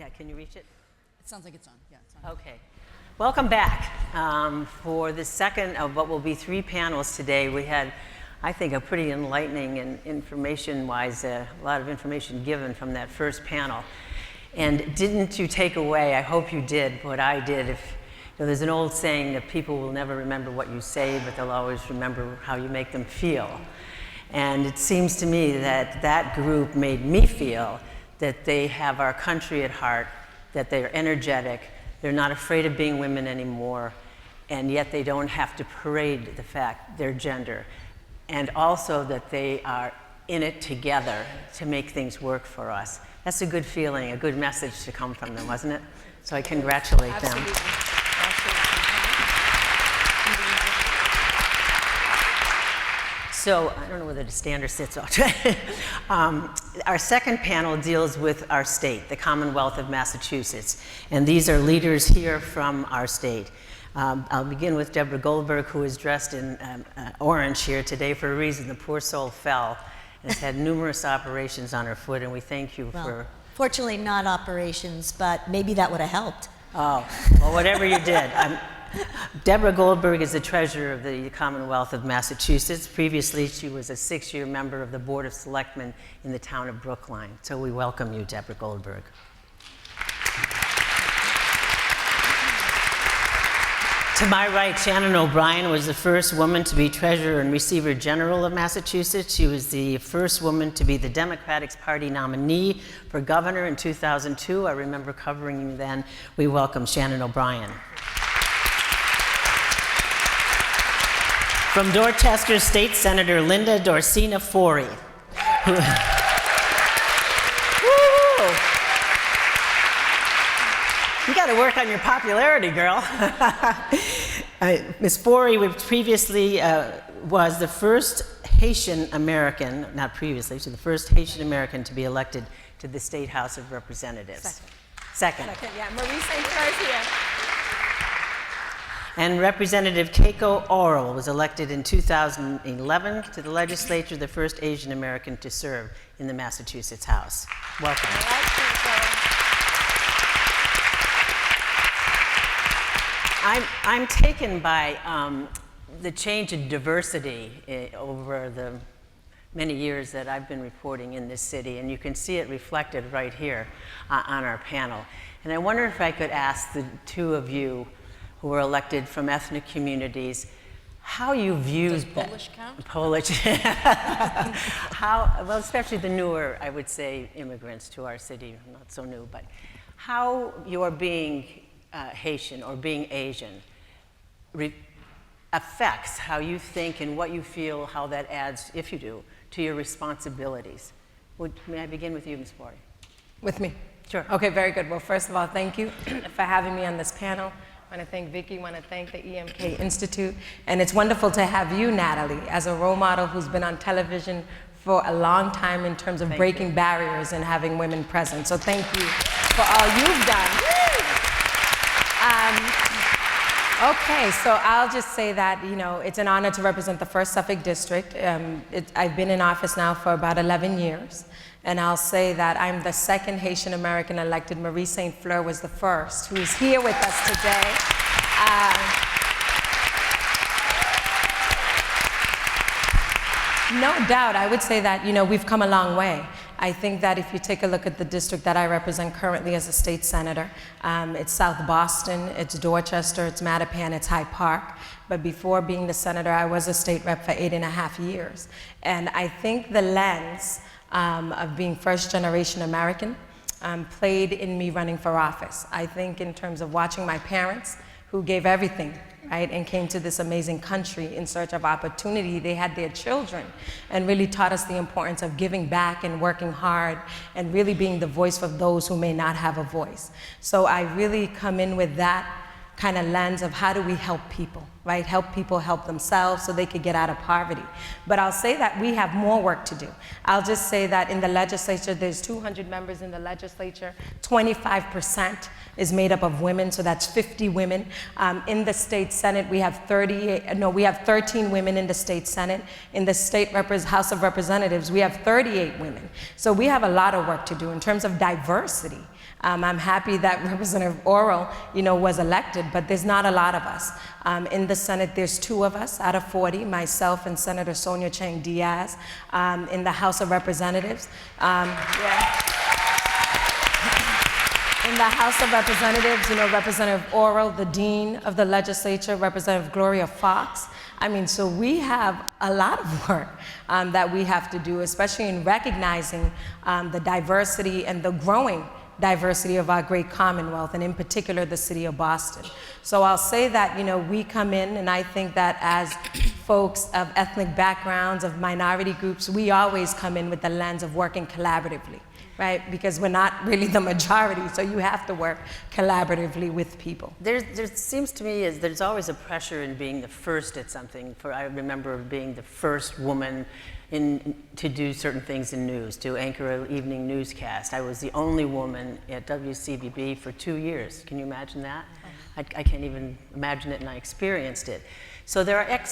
Yeah, can you reach it? It sounds like it's on. Yeah, it's on. Okay. Welcome back. For the second of what will be 3 panels today, we had, I think, a pretty enlightening and information-wise, a lot of information given from that first panel. And didn't you take away, I hope you did, what I did. There's an old saying that people will never remember what you say, but they'll always remember how you make them feel. And it seems to me that that group made me feel that they have our country at heart, that they're energetic, they're not afraid of being women anymore, and yet they don't have to parade the fact their gender. And also that they are in it together to make things work for us. That's a good feeling, a good message to come from them, wasn't it? So I congratulate them. So I don't know whether to stand or sit. Our second panel deals with our state, the Commonwealth of Massachusetts. And these are leaders here from our state. I'll begin with Deborah Goldberg, who is dressed in orange here today for a reason. The poor soul fell and has had numerous operations on her foot, and we thank you for... Fortunately, not operations, but maybe that would have helped. Oh, well, whatever you did. Deborah Goldberg is the treasurer of the Commonwealth of Massachusetts. Previously, she was a 6-year member of the Board of Selectmen in the town of Brookline. So we welcome you, Deborah Goldberg. To my right, Shannon O'Brien was the first woman to be Treasurer and Receiver General of Massachusetts. She was the first woman to be the Democratic Party nominee for governor in 2002. I remember covering you then. We welcome Shannon O'Brien. From Dorchester, State Senator Linda Dorcena Forry. You got to work on your popularity, girl. Ms. Forry previously was the first Haitian American, not previously, she was the first Haitian American to be elected to the State House of Representatives. Second. Yeah, Marie St. Clair's here. And Representative Keiko Orrall was elected in 2011 to the legislature, the first Asian American to serve in the Massachusetts House. Welcome. I'm taken by the change in diversity over the many years that I've been reporting in this city, and you can see it reflected right here on our panel. And I wonder if I could ask the two of you who were elected from ethnic communities, how you view... Does Polish count? Polish. Well, especially the newer, I would say, immigrants to our city, not so new, but how your being Haitian or being Asian affects how you think and what you feel, how that adds, if you do, to your responsibilities. May I begin with you, Ms. Forry? With me? Sure. Okay, very good. Well, first of all, thank you for having me on this panel. I want to thank Vicki, I want to thank the EMK Institute, and it's wonderful to have you, Natalie, as a role model who's been on television for a long time in terms of breaking barriers and having women present. So thank you for all you've done. Okay, so I'll just say that, it's an honor to represent the 1st Suffolk District. I've been in office now for about 11 years. And I'll say that I'm the 2nd Haitian American elected. Marie St. Fleur was the 1st, who's here with us today. No doubt, I would say that, we've come a long way. I think that if you take a look at the district that I represent currently as a state senator, it's South Boston, it's Dorchester, it's Mattapan, it's Hyde Park. But before being the senator, I was a state rep for 8.5 years. And I think the lens of being first-generation American played in me running for office. I think in terms of watching my parents, who gave everything, right, and came to this amazing country in search of opportunity. They had their children and really taught us the importance of giving back and working hard and really being the voice for those who may not have a voice. So I really come in with that kind of lens of how do we help people, right? Help people help themselves so they could get out of poverty. But I'll say that we have more work to do. I'll just say that in the legislature, there's 200 members in the legislature, 25% is made up of women, so that's 50 women. In the state Senate, we have 13 women in the state Senate. In the state House of Representatives, we have 38 women. So we have a lot of work to do in terms of diversity. I'm happy that Representative Orrall, was elected, but there's not a lot of us. In the Senate, there's 2 of us out of 40, myself and Senator Sonia Chang Diaz. In the House of Representatives, in the House of Representatives, Representative Orrall, the Dean of the Legislature, Representative Gloria Fox. So we have a lot of work that we have to do, especially in recognizing the diversity and the growing diversity of our great Commonwealth, and in particular the city of Boston. So I'll say that, we come in, and I think that as folks of ethnic backgrounds, of minority groups, we always come in with the lens of working collaboratively, right? Because we're not really the majority, so you have to work collaboratively with people. There seems to me there's always a pressure in being the first at something. I remember being the first woman to do certain things in news, to anchor an evening newscast. I was the only woman at WCVB for 2 years. Can you imagine that? I can't even imagine it, and I experienced it. So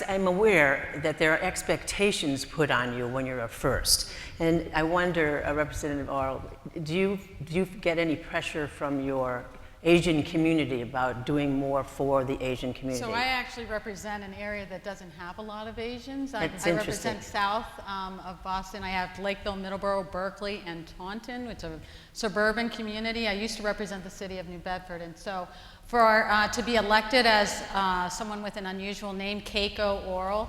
I'm aware that there are expectations put on you when you're a first. And I wonder, Representative Orrall, do you get any pressure from your Asian community about doing more for the Asian community? So I actually represent an area that doesn't have a lot of Asians. I interesting. represent south of Boston. I have Lakeville, Middleborough, Berkeley, and Taunton, which is a suburban community. I used to represent the city of New Bedford. And so to be elected as someone with an unusual name, Keiko Orrall,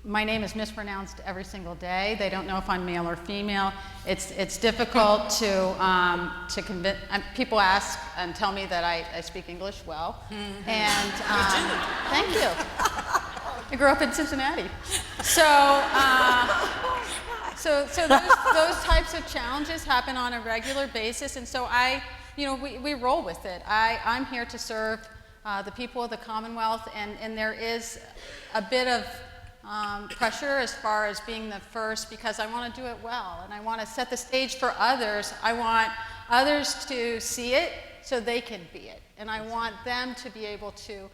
my name is mispronounced every single day. They don't know if I'm male or female. It's difficult to convince. People ask and tell me that I speak English well. Mm-hmm. And thank you. I grew up in Cincinnati. So those types of challenges happen on a regular basis, and so we roll with it. I'm here to serve the people of the Commonwealth, and there is a bit of pressure as far as being the first, because I want to do it well, and I want to set the stage for others. I want others to see it so they can be it, and I want them to be able to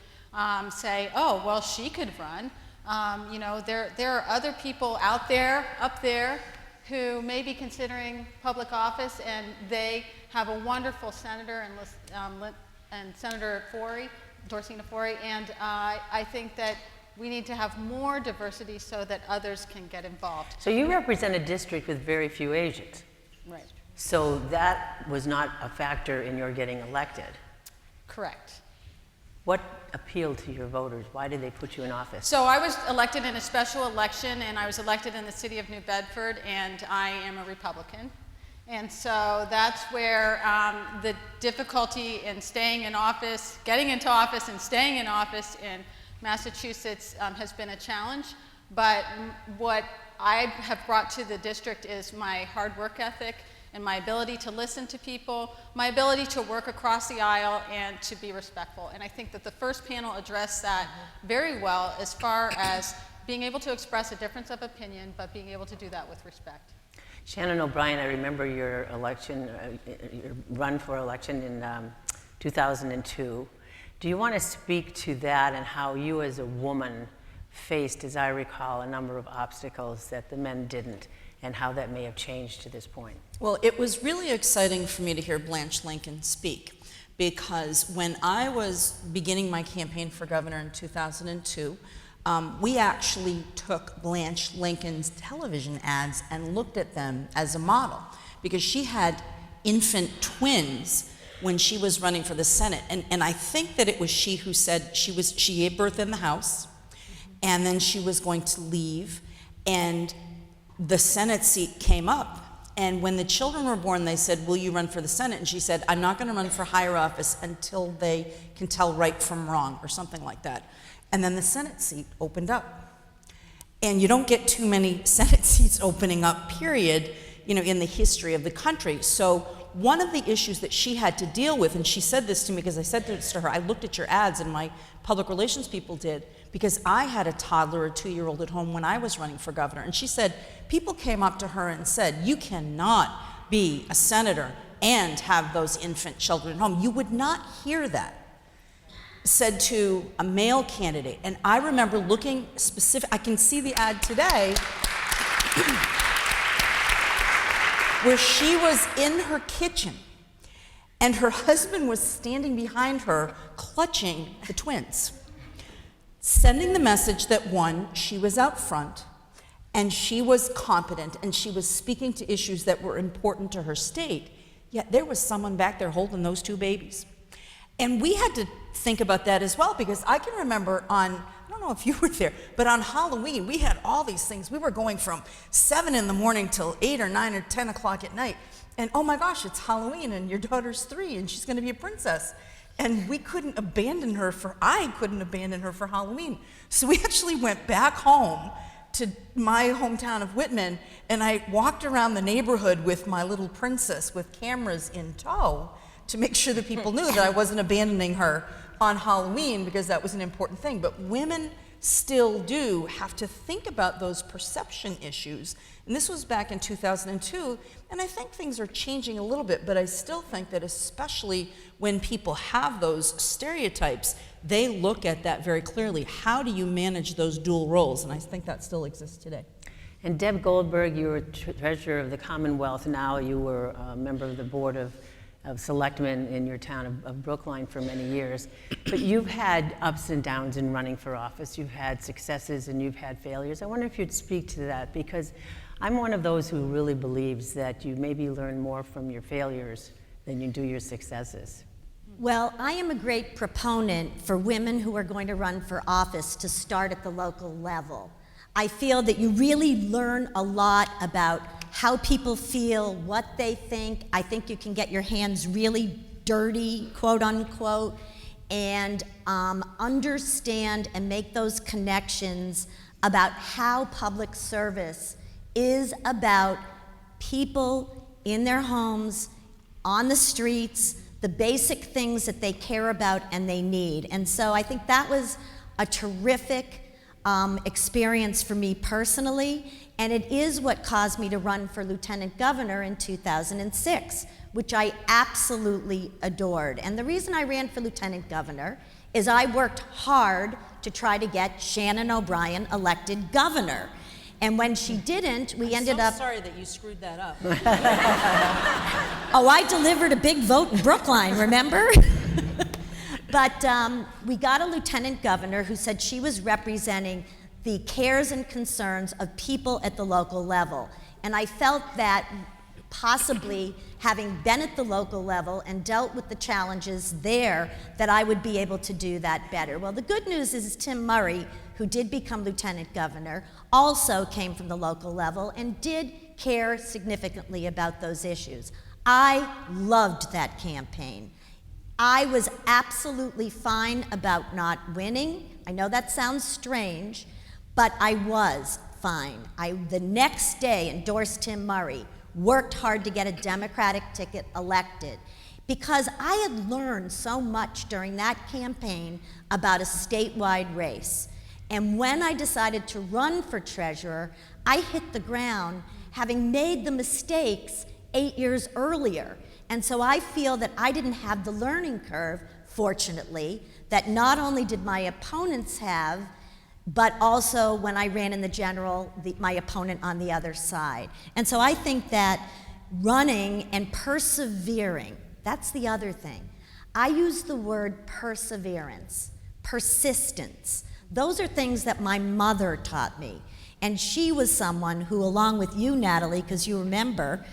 say, oh, well, she could run. There are other people up there who may be considering public office, and they have a wonderful senator and Senator Forry, Dorcena Forry, and I think that we need to have more diversity so that others can get involved. So you represent a district with very few Asians. Right. So that was not a factor in your getting elected. Correct. What appealed to your voters? Why did they put you in office? So I was elected in a special election, and I was elected in the city of New Bedford, and I am a Republican. And so that's where the difficulty in staying in office, getting into office and staying in office in Massachusetts has been a challenge. But what I have brought to the district is my hard work ethic and my ability to listen to people, my ability to work across the aisle and to be respectful. And I think that the first panel addressed that very well as far as being able to express a difference of opinion, but being able to do that with respect. Shannon O'Brien, I remember your election, your run for election in 2002. Do you want to speak to that and how you as a woman faced, as I recall, a number of obstacles that the men didn't, and how that may have changed to this point? Well, it was really exciting for me to hear Blanche Lincoln speak, because when I was beginning my campaign for governor in 2002, we actually took Blanche Lincoln's television ads and looked at them as a model, because she had infant twins when she was running for the Senate. And I think that it was she who said she gave birth in the house, and then she was going to leave, and the Senate seat came up. And when the children were born, they said, will you run for the Senate? And she said, I'm not going to run for higher office until they can tell right from wrong, or something like that. And then the Senate seat opened up. And you don't get too many Senate seats opening up, period, in the history of the country. So one of the issues that she had to deal with, and she said this to me because I said this to her, I looked at your ads, and my public relations people did, because I had a toddler or 2-year-old at home when I was running for governor. And she said, people came up to her and said, you cannot be a senator and have those infant children at home. You would not hear that said to a male candidate. And I remember looking specific, I can see the ad today, where she was in her kitchen and her husband was standing behind her clutching the twins, sending the message that, one, she was out front and she was competent and she was speaking to issues that were important to her state, yet there was someone back there holding those 2 babies. And we had to think about that as well, because I can remember on, I don't know if you were there, but on Halloween, we had all these things. We were going from 7 in the morning till 8 or 9 or 10 o'clock at night. And oh my gosh, it's Halloween and your daughter's 3 and she's gonna be a princess. And we couldn't abandon her I couldn't abandon her for Halloween. So we actually went back home to my hometown of Whitman, and I walked around the neighborhood with my little princess with cameras in tow to make sure that people knew that I wasn't abandoning her on Halloween, because that was an important thing. But women still do have to think about those perception issues. And this was back in 2002, and I think things are changing a little bit, but I still think that especially when people have those stereotypes, they look at that very clearly. How do you manage those dual roles? And I think that still exists today. And Deb Goldberg, you were treasurer of the CommonWealth. Now you were a member of the board of selectmen in your town of Brookline for many years. But you've had ups and downs in running for office. You've had successes and you've had failures. I wonder if you'd speak to that, because I'm one of those who really believes that you maybe learn more from your failures than you do your successes. Well, I am a great proponent for women who are going to run for office to start at the local level. I feel that you really learn a lot about how people feel, what they think. I think you can get your hands really dirty, quote unquote, and understand and make those connections about how public service is about people in their homes, on the streets, the basic things that they care about and they need. And so I think that was a terrific experience for me personally, and it is what caused me to run for lieutenant governor in 2006, which I absolutely adored. And the reason I ran for lieutenant governor is I worked hard to try to get Shannon O'Brien elected governor. And when she didn't, we ended up... I'm sorry that you screwed that up. Oh, I delivered a big vote in Brookline, remember? But we got a lieutenant governor who said she was representing the cares and concerns of people at the local level. And I felt that possibly having been at the local level and dealt with the challenges there, that I would be able to do that better. Well, the good news is Tim Murray, who did become lieutenant governor, also came from the local level and did care significantly about those issues. I loved that campaign. I was absolutely fine about not winning. I know that sounds strange, but I was fine. The next day endorsed Tim Murray, worked hard to get a Democratic ticket elected, because I had learned so much during that campaign about a statewide race. And when I decided to run for treasurer, I hit the ground having made the mistakes 8 years earlier. And so I feel that I didn't have the learning curve, fortunately, that not only did my opponents have, but also when I ran in the general, my opponent on the other side. And so I think that running and persevering, that's the other thing. I use the word perseverance, persistence. Those are things that my mother taught me. And she was someone who, along with you, Natalie, because you remember,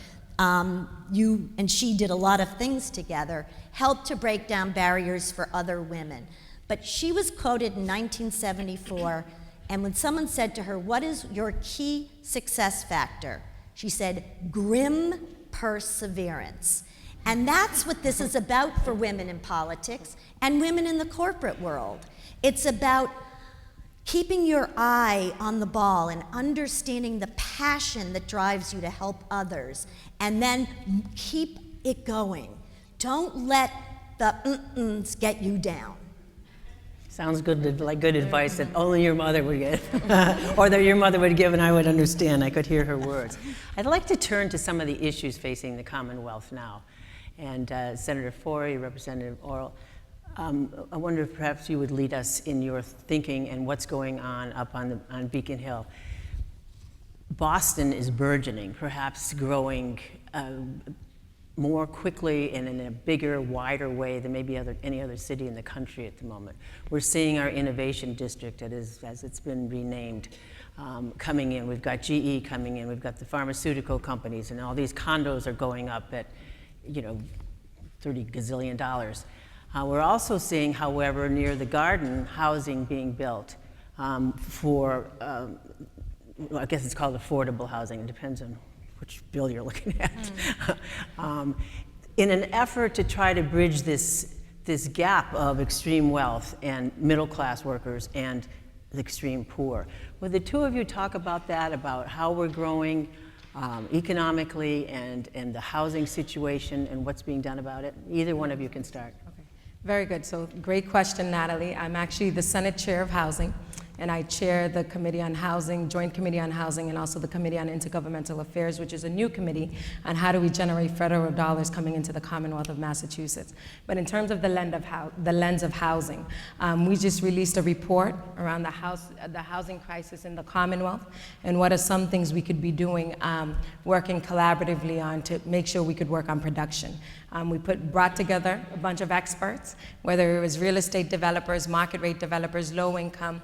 you and she did a lot of things together, helped to break down barriers for other women. But she was quoted in 1974, and when someone said to her, "What is your key success factor?" she said, "Grim perseverance." And that's what this is about for women in politics and women in the corporate world. It's about keeping your eye on the ball and understanding the passion that drives you to help others, and then keep it going. Don't let the mm-ms get you down. Sounds good, like good advice that only your mother would give, or that your mother would give and I would understand. I could hear her words. I'd like to turn to some of the issues facing the Commonwealth now. And Senator Forry, Representative Orrall, I wonder if perhaps you would lead us in your thinking and what's going on up on Beacon Hill. Boston is burgeoning, perhaps growing more quickly and in a bigger, wider way than maybe any other city in the country at the moment. We're seeing our innovation district, as it's been renamed, coming in. We've got GE coming in. We've got the pharmaceutical companies, and all these condos are going up at, $30 gazillion. We're also seeing, however, near the Garden, housing being built for, I guess it's called affordable housing. It depends on which bill you're looking at. In an effort to try to bridge this gap of extreme wealth and middle-class workers and the extreme poor. Would the two of you talk about that, about how we're growing economically and the housing situation and what's being done about it? Either one of you can start. Okay. Very good. So great question, Natalie. I'm actually the Senate Chair of Housing, and I chair the Committee on Housing, Joint Committee on Housing, and also the Committee on Intergovernmental Affairs, which is a new committee on how do we generate federal dollars coming into the Commonwealth of Massachusetts. But in terms of the lens of housing, we just released a report around the housing crisis in the Commonwealth, and what are some things we could be doing, working collaboratively on to make sure we could work on production. We brought together a bunch of experts, whether it was real estate developers, market rate developers, low income,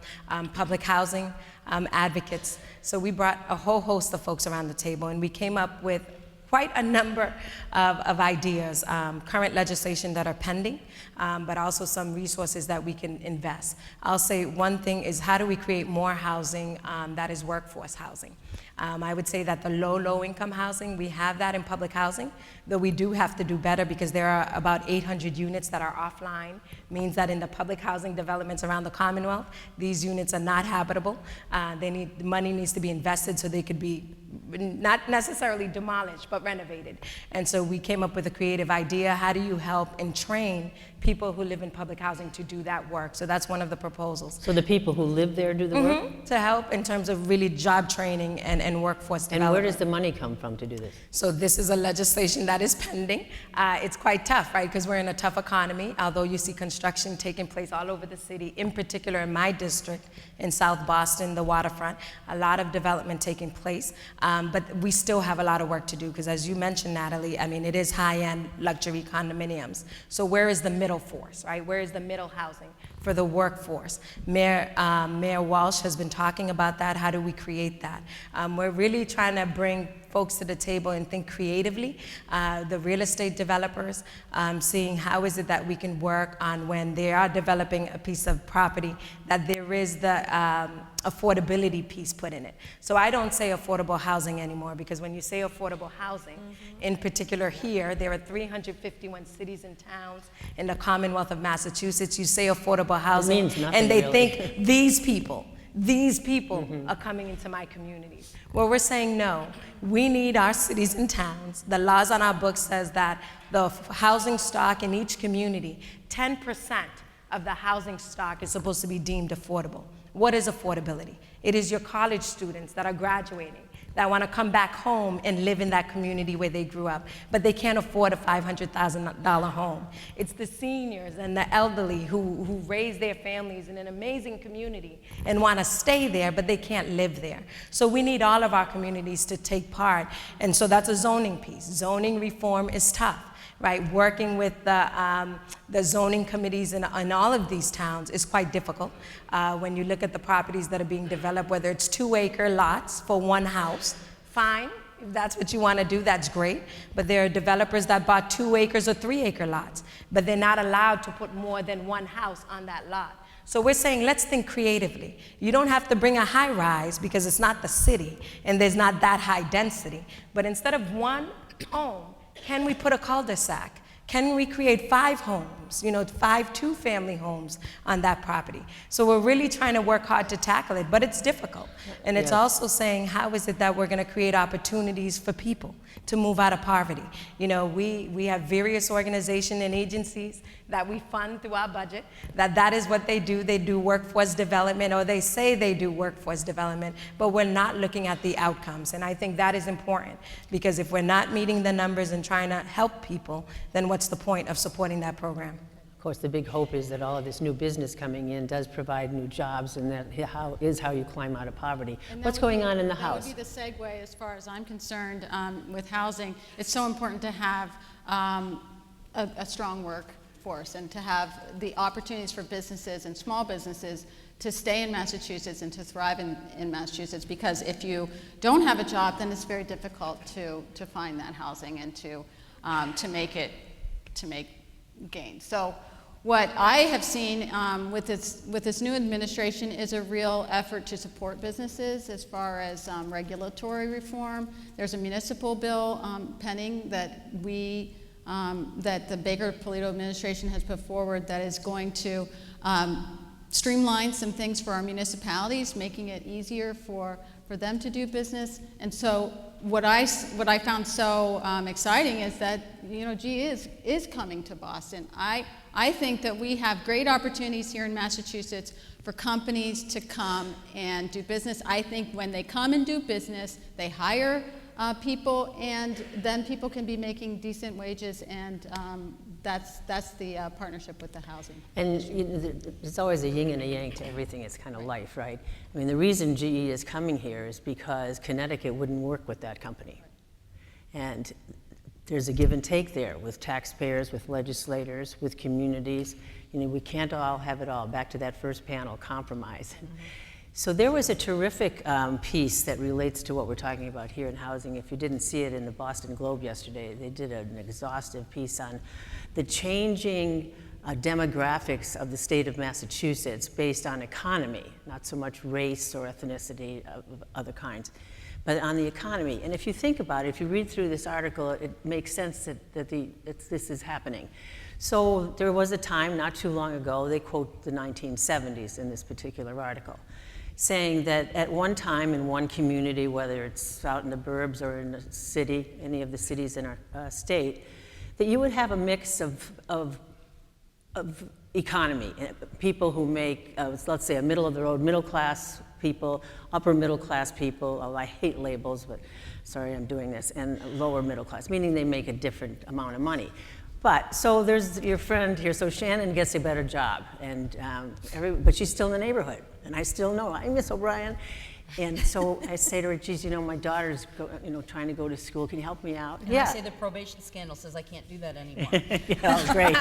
public housing advocates. So we brought a whole host of folks around the table, and we came up with quite a number of ideas, current legislation that are pending, but also some resources that we can invest. I'll say one thing is, how do we create more housing that is workforce housing? I would say that the low income housing, we have that in public housing, though we do have to do better because there are about 800 units that are offline, means that in the public housing developments around the Commonwealth, these units are not habitable. Money needs to be invested so they could be not necessarily demolished, but renovated. And so we came up with a creative idea. How do you help and train people who live in public housing to do that work? So that's one of the proposals. So the people who live there do the work? To help in terms of really job training and workforce development. And where does the money come from to do this? So this is a legislation that is pending. It's quite tough, right? Because we're in a tough economy, although you see construction taking place all over the city, in particular in my district, in South Boston, the waterfront, a lot of development taking place. But we still have a lot of work to do, because as you mentioned, Natalie, I mean, it is high-end luxury condominiums. So where is the middle force, right? Where is the middle housing for the workforce? Mayor Walsh has been talking about that. How do we create that? We're really trying to bring folks to the table and think creatively. The real estate developers, seeing how is it that we can work on when they are developing a piece of property, that there is the affordability piece put in it. So I don't say affordable housing anymore, because when you say affordable housing, in particular here, there are 351 cities and towns in the Commonwealth of Massachusetts. You say affordable housing, means nothing, and they really. think these people are coming into my communities. Well, we're saying no. We need our cities and towns. The laws on our books says that the housing stock in each community, 10% of the housing stock is supposed to be deemed affordable. What is affordability? It is your college students that are graduating, that want to come back home and live in that community where they grew up, but they can't afford a $500,000 home. It's the seniors and the elderly who raise their families in an amazing community and want to stay there, but they can't live there. So we need all of our communities to take part, and so that's a zoning piece. Zoning reform is tough, right? Working with the zoning committees in all of these towns is quite difficult. When you look at the properties that are being developed, whether it's 2-acre lots for one house, fine. If that's what you want to do, that's great. But there are developers that bought 2 acres or 3-acre lots, but they're not allowed to put more than one house on that lot. So we're saying, let's think creatively. You don't have to bring a high rise because it's not the city and there's not that high density. But instead of one home, can we put a cul-de-sac? Can we create 5 homes, 5 two-family homes on that property? So we're really trying to work hard to tackle it, but it's difficult. And it's also saying, how is it that we're going to create opportunities for people to move out of poverty? We have various organizations and agencies that we fund through our budget, that is what they do. They do workforce development, or they say they do workforce development, but we're not looking at the outcomes. And I think that is important, because if we're not meeting the numbers and trying to help people, then what's the point of supporting that program? Of course, the big hope is that all of this new business coming in does provide new jobs, and that is how you climb out of poverty. What's going on in the House? That would be the segue as far as I'm concerned with housing. It's so important to have a strong workforce and to have the opportunities for businesses and small businesses to stay in Massachusetts and to thrive in Massachusetts, because if you don't have a job, then it's very difficult to find that housing and to make gains. So what I have seen with this new administration is a real effort to support businesses as far as regulatory reform. There's a municipal bill pending that that the Baker-Polito administration has put forward that is going to streamline some things for our municipalities, making it easier for them to do business. And so what I found so exciting is that GE is coming to Boston. I think that we have great opportunities here in Massachusetts for companies to come and do business. I think when they come and do business, they hire people, and then people can be making decent wages, and that's the partnership with the housing. And there's always a yin and a yang to everything. It's kind of life, right? I mean, the reason GE is coming here is because Connecticut wouldn't work with that company. And there's a give and take there with taxpayers, with legislators, with communities. We can't all have it all. Back to that first panel, compromise. Mm-hmm. So there was a terrific piece that relates to what we're talking about here in housing. If you didn't see it in the Boston Globe yesterday, they did an exhaustive piece on the changing demographics of the state of Massachusetts based on economy, not so much race or ethnicity of other kinds, but on the economy. And if you think about it, if you read through this article, it makes sense that this is happening. So there was a time not too long ago, they quote the 1970s in this particular article, saying that at one time in one community, whether it's out in the burbs or in the city, any of the cities in our state, that you would have a mix of economy. People who make, let's say, a middle-of-the-road middle-class people, upper middle-class people, I hate labels, but sorry I'm doing this, and lower middle class, meaning they make a different amount of money. But, so there's your friend here, so Shannon gets a better job, and but she's still in the neighborhood, and I still know, hi, Miss O'Brien. And so I say to her, geez, my daughter's trying to go to school, can you help me out? And I say the probation scandal says I can't do that anymore. Yeah, great.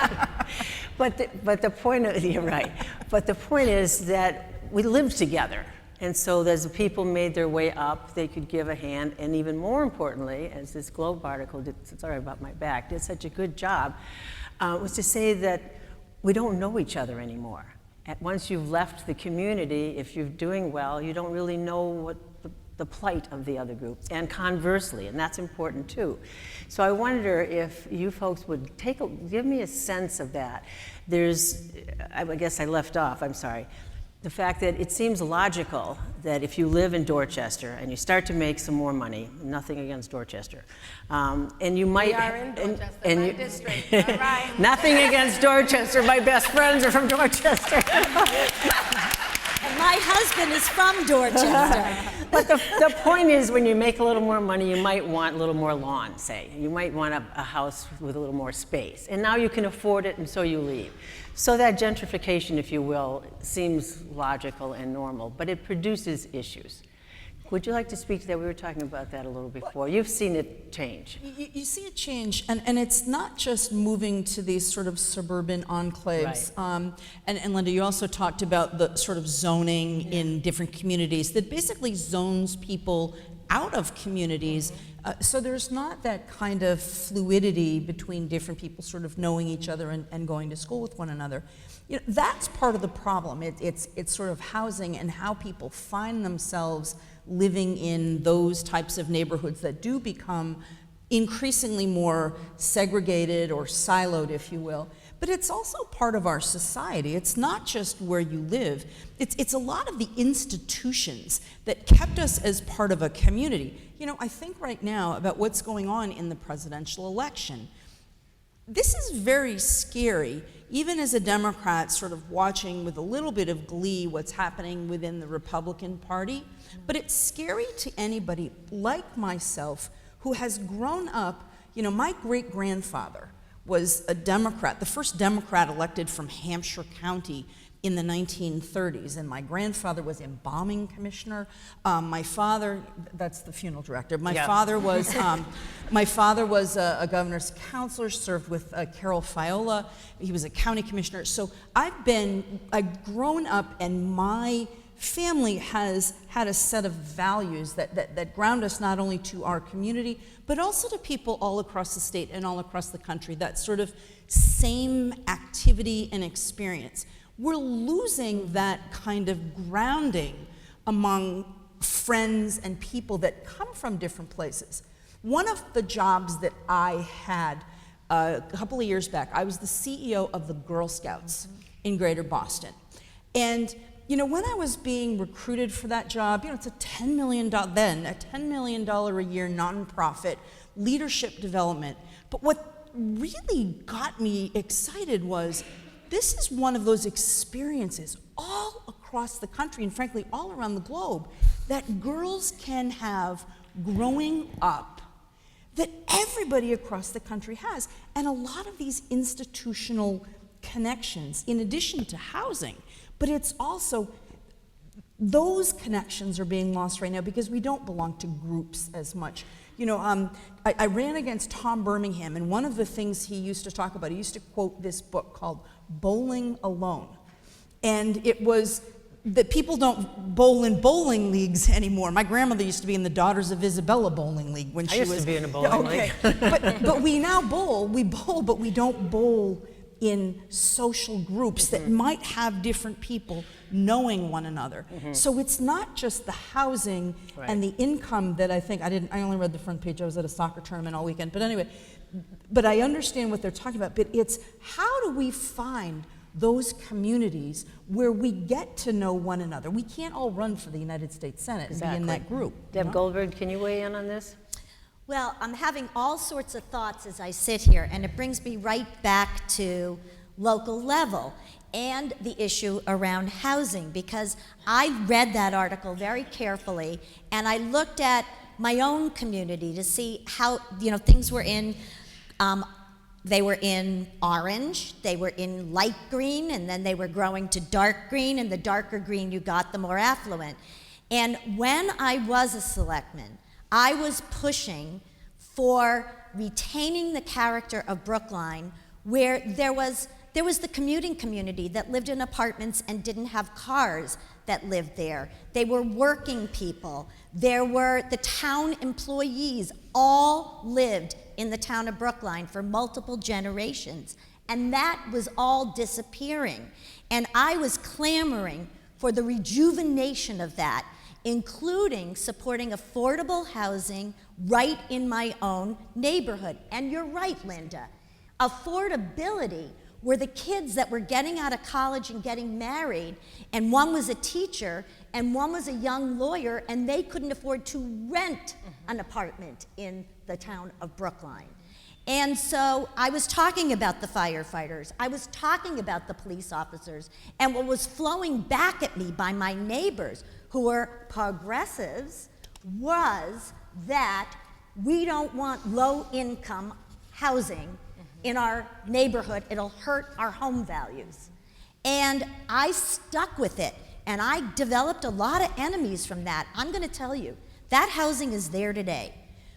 But the point, you're right, but the point is that we live together. And so as the people made their way up, they could give a hand, and even more importantly, as this Globe article did, sorry about my back, did such a good job, was to say that we don't know each other anymore. Once you've left the community, if you're doing well, you don't really know what the plight of the other group, and conversely, and that's important too. So I wonder if you folks would give me a sense of that. I guess I left off, I'm sorry. The fact that it seems logical that if you live in Dorchester and you start to make some more money, nothing against Dorchester, and you might— We are in Dorchester, my district, all right. Nothing against Dorchester, my best friends are from Dorchester. And my husband is from Dorchester. But the point is, when you make a little more money, you might want a little more lawn, say. You might want a house with a little more space. And now you can afford it, and so you leave. So that gentrification, if you will, seems logical and normal, but it produces issues. Would you like to speak to that? We were talking about that a little before. You've seen it change. You see it change, and it's not just moving to these sort of suburban enclaves. Right. And Linda, you also talked about the sort of zoning in different communities that basically zones people out of communities. So there's not that kind of fluidity between different people sort of knowing each other and going to school with one another. That's part of the problem. It's sort of housing and how people find themselves living in those types of neighborhoods that do become increasingly more segregated or siloed, if you will. But it's also part of our society. It's not just where you live. It's a lot of the institutions that kept us as part of a community. You know, I think right now about what's going on in the presidential election. This is very scary, even as a Democrat sort of watching with a little bit of glee what's happening within the Republican Party. But it's scary to anybody like myself who has grown up, you know, my great-grandfather was a Democrat, the first Democrat elected from Hampshire County in the 1930s, and my grandfather was embalming commissioner. My father, that's the funeral director. My father was a governor's counselor, served with Carol Fiola. He was a county commissioner. So I've grown up, and my family has had a set of values that ground us not only to our community, but also to people all across the state and all across the country, that sort of same activity and experience. We're losing that kind of grounding among friends and people that come from different places. One of the jobs that I had a couple of years back, I was the CEO of the Girl Scouts in Greater Boston. And you know, when I was being recruited for that job, you know, it's a $10 million a year nonprofit leadership development. But what really got me excited was this is one of those experiences all across the country, and frankly, all around the globe, that girls can have growing up that everybody across the country has. And a lot of these institutional connections, in addition to housing, but it's also, those connections are being lost right now because we don't belong to groups as much. You know, I ran against Tom Birmingham, and one of the things he used to talk about, he used to quote this book called Bowling Alone. And it was that people don't bowl in bowling leagues anymore. My grandmother used to be in the Daughters of Isabella bowling league when she was— I used to be in a bowling league. but we now bowl, but we don't bowl in social groups that might have different people knowing one another. So it's not just the housing and the income that I only read the front page. I was at a soccer tournament all weekend. But anyway, but I understand what they're talking about. But it's how do we find those communities where we get to know one another? We can't all run for the United States Senate and be in that group. Deb Goldberg, can you weigh in on this? Well, I'm having all sorts of thoughts as I sit here, and it brings me right back to local level and the issue around housing, because I read that article very carefully, and I looked at my own community to see how, you know, things were in, they were in orange, they were in light green, and then they were growing to dark green, and the darker green you got, the more affluent. And when I was a selectman, I was pushing for retaining the character of Brookline, where there was the commuting community that lived in apartments and didn't have cars that lived there. They were working people. There were the town employees, all lived in the town of Brookline for multiple generations. And that was all disappearing. And I was clamoring for the rejuvenation of that, including supporting affordable housing right in my own neighborhood. And you're right, Linda. Affordability were the kids that were getting out of college and getting married, and one was a teacher and one was a young lawyer, and they couldn't afford to rent an apartment in the town of Brookline. And so I was talking about the firefighters, I was talking about the police officers, and what was flowing back at me by my neighbors who were progressives was that we don't want low-income housing in our neighborhood. It'll hurt our home values. And I stuck with it, and I developed a lot of enemies from that. I'm going to tell you, that housing is there today.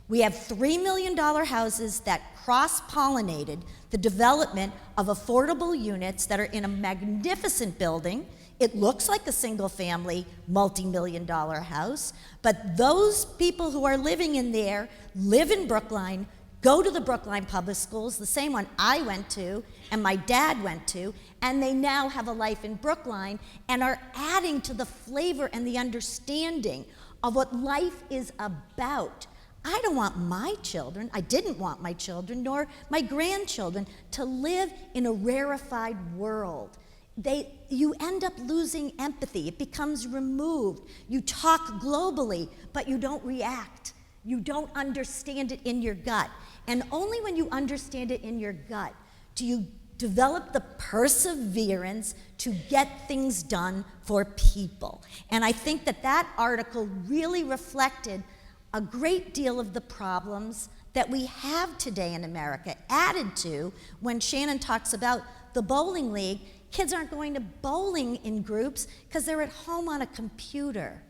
We have $3 million houses that cross-pollinated the development of affordable units that are in a magnificent building. It looks like a single-family, multi-million-dollar house, but those people who are living in there live in Brookline, go to the Brookline public schools, the same one I went to and my dad went to, and they now have a life in Brookline and are adding to the flavor and the understanding of what life is about. I don't want my children, I didn't want my children, nor my grandchildren, to live in a rarefied world. You end up losing empathy. It becomes removed. You talk globally, but you don't react. You don't understand it in your gut. And only when you understand it in your gut do you develop the perseverance to get things done for people. And I think that article really reflected a great deal of the problems that we have today in America, added to when Shannon talks about the bowling league. Kids aren't going to bowling in groups because they're at home on a computer.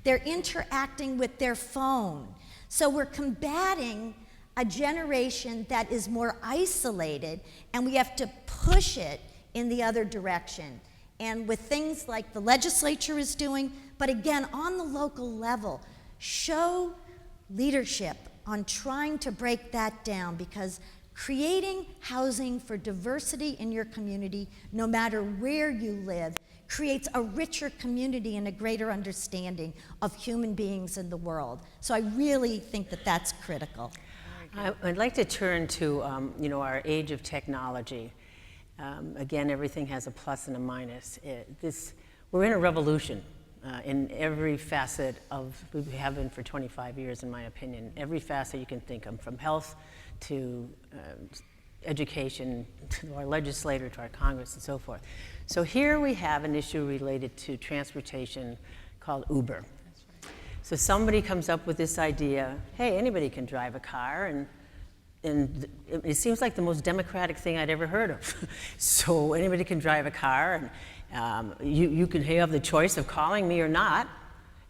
They're interacting with their phone. So we're combating a generation that is more isolated, and we have to push it in the other direction. And with things like the legislature is doing, but again, on the local level, show leadership on trying to break that down, because creating housing for diversity in your community, no matter where you live, creates a richer community and a greater understanding of human beings in the world. So I really think that that's critical. I'd like to turn to our age of technology. Again, everything has a plus and a minus. We're in a revolution in every facet of, we have been for 25 years in my opinion, every facet you can think of, from health to education, to our legislature, to our Congress, and so forth. So here we have an issue related to transportation called Uber. So somebody comes up with this idea, hey, anybody can drive a car, and it seems like the most democratic thing I'd ever heard of. So anybody can drive a car, and you can have the choice of calling me or not,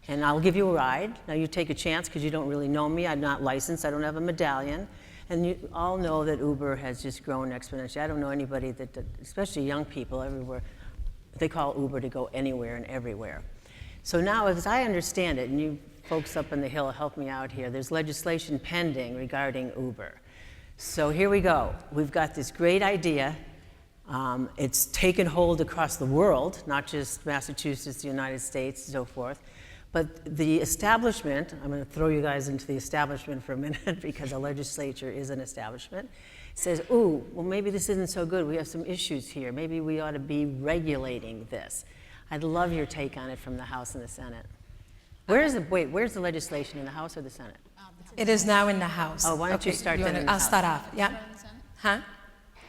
and I'll give you a ride. Now you take a chance because you don't really know me. I'm not licensed. I don't have a medallion. And you all know that Uber has just grown exponentially. I don't know anybody that especially young people everywhere, they call Uber to go anywhere and everywhere. So now, as I understand it, and you folks up on the Hill help me out here, there's legislation pending regarding Uber. So here we go. We've got this great idea. It's taken hold across the world, not just Massachusetts, the United States, and so forth. But the establishment, I'm going to throw you guys into the establishment for a minute because the legislature is an establishment, says, ooh, well, maybe this isn't so good. We have some issues here. Maybe we ought to be regulating this. I'd love your take on it from the House and the Senate. Where's the legislation, in the House or the Senate? It is now in the House. Oh, why don't you start then in the I'll House? start off, yeah? Huh?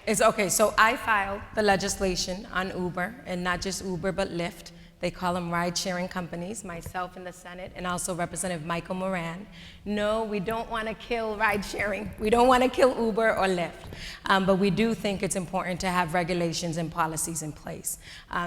It's okay, so I filed the legislation on Uber, and not just Uber, but Lyft. They call them ride-sharing companies, myself in the Senate, and also Representative Michael Moran. No, we don't want to kill ride-sharing. We don't want to kill Uber or Lyft. But we do think it's important to have regulations and policies in place.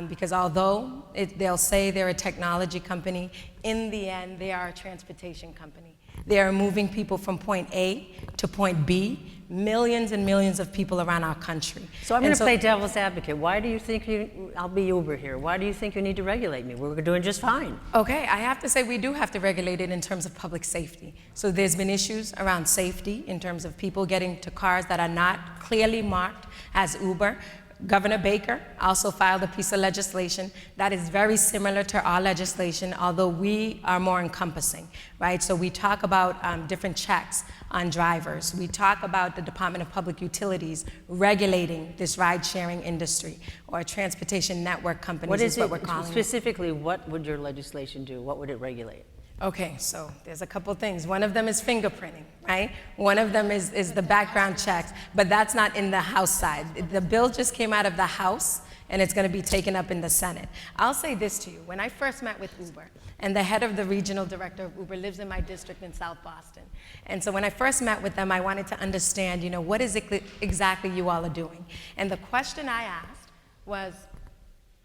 Because although they'll say they're a technology company, in the end, they are a transportation company. They are moving people from point A to point B, millions and millions of people around our country. So I'm going to play devil's advocate. Why do you think I'll be Uber here? Why do you think you need to regulate me? We're doing just fine. Okay, I have to say we do have to regulate it in terms of public safety. So there's been issues around safety in terms of people getting to cars that are not clearly marked as Uber. Governor Baker also filed a piece of legislation that is very similar to our legislation, although we are more encompassing, right? So we talk about different checks on drivers. We talk about the Department of Public Utilities regulating this ride-sharing industry, or transportation network companies is what we're calling it. Specifically, what would your legislation do? What would it regulate? Okay, so there's a couple things. One of them is fingerprinting, right? One of them is the background checks, but that's not in the House side. The bill just came out of the House, and it's going to be taken up in the Senate. I'll say this to you. When I first met with Uber, and the head of the regional director of Uber lives in my district in South Boston. And so when I first met with them, I wanted to understand, what is it exactly you all are doing? And the question I asked was,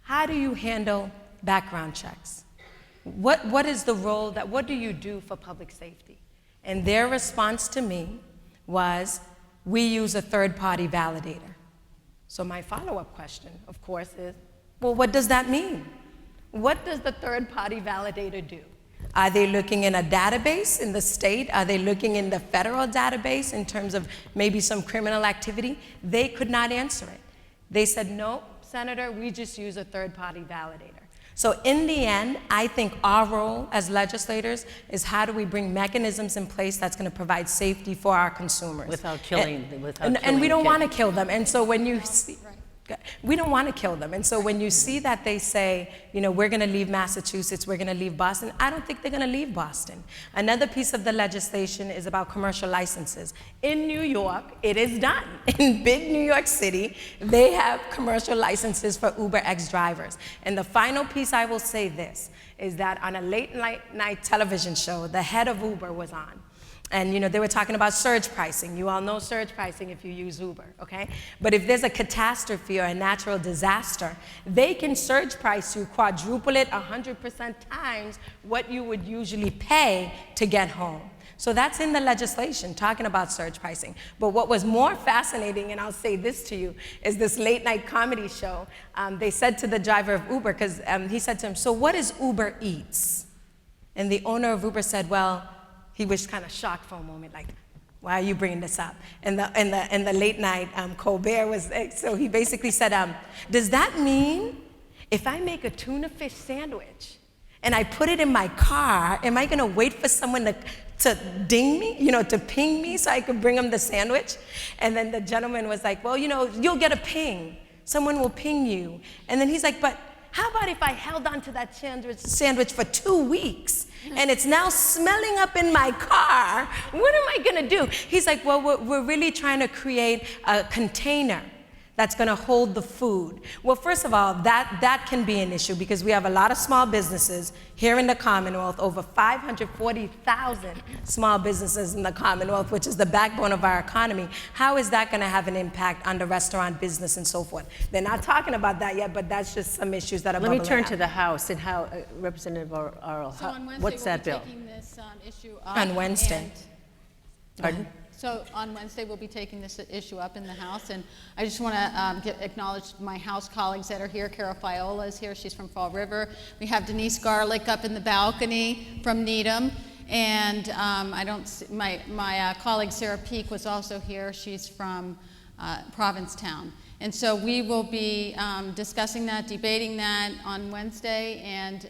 how do you handle background checks? What is the role what do you do for public safety? And their response to me was, we use a third-party validator. So my follow-up question, of course, is, well, what does that mean? What does the third-party validator do? Are they looking in a database in the state? Are they looking in the federal database in terms of maybe some criminal activity? They could not answer it. They said, no, Senator, we just use a third-party validator. So in the end, I think our role as legislators is how do we bring mechanisms in place that's going to provide safety for our consumers. Without killing, and we don't kids. want to kill them. And so when you see, we don't want to kill them. And so when you see that they say, you know, we're going to leave Massachusetts, we're going to leave Boston, I don't think they're going to leave Boston. Another piece of the legislation is about commercial licenses. In New York, it is done. In big New York City, they have commercial licenses for Uber X drivers. And the final piece I will say this, is that on a late night television show, the head of Uber was on. And you know, they were talking about surge pricing. You all know surge pricing if you use Uber, okay? But if there's a catastrophe or a natural disaster, they can surge price you, quadruple it 100% times what you would usually pay to get home. So that's in the legislation, talking about surge pricing. But what was more fascinating, and I'll say this to you, is this late night comedy show. They said to the driver of Uber, because he said to him, so what is Uber Eats? And the owner of Uber said, well, he was kind of shocked for a moment, like, why are you bringing this up? And the late night, Colbert was, so he basically said, does that mean if I make a tuna fish sandwich and I put it in my car, am I gonna wait for someone to ding me, you know, to ping me so I could bring him the sandwich? And then the gentleman was like, well, you know, you'll get a ping. Someone will ping you. And then he's like, but how about if I held on to that sandwich for 2 weeks and it's now smelling up in my car? What am I gonna do? He's like, well, we're really trying to create a container that's gonna hold the food. Well, first of all, that can be an issue because we have a lot of small businesses here in the Commonwealth, over 540,000 small businesses in the Commonwealth, which is the backbone of our economy. How is that gonna have an impact on the restaurant business and so forth? They're not talking about that yet, but that's just some issues that are bubbling Let me turn out. to the House and how, Representative Orrall, So on Wednesday, what's that bill? we'll be taking this issue up. On Wednesday. and- Pardon? So on Wednesday, we'll be taking this issue up in the House, and I just want to acknowledge my House colleagues that are here. Carol Fiola is here; she's from Fall River. We have Denise Garlick up in the balcony from Needham, and I don't see, my colleague Sarah Peak was also here. She's from Provincetown, and so we will be discussing that, debating that on Wednesday. And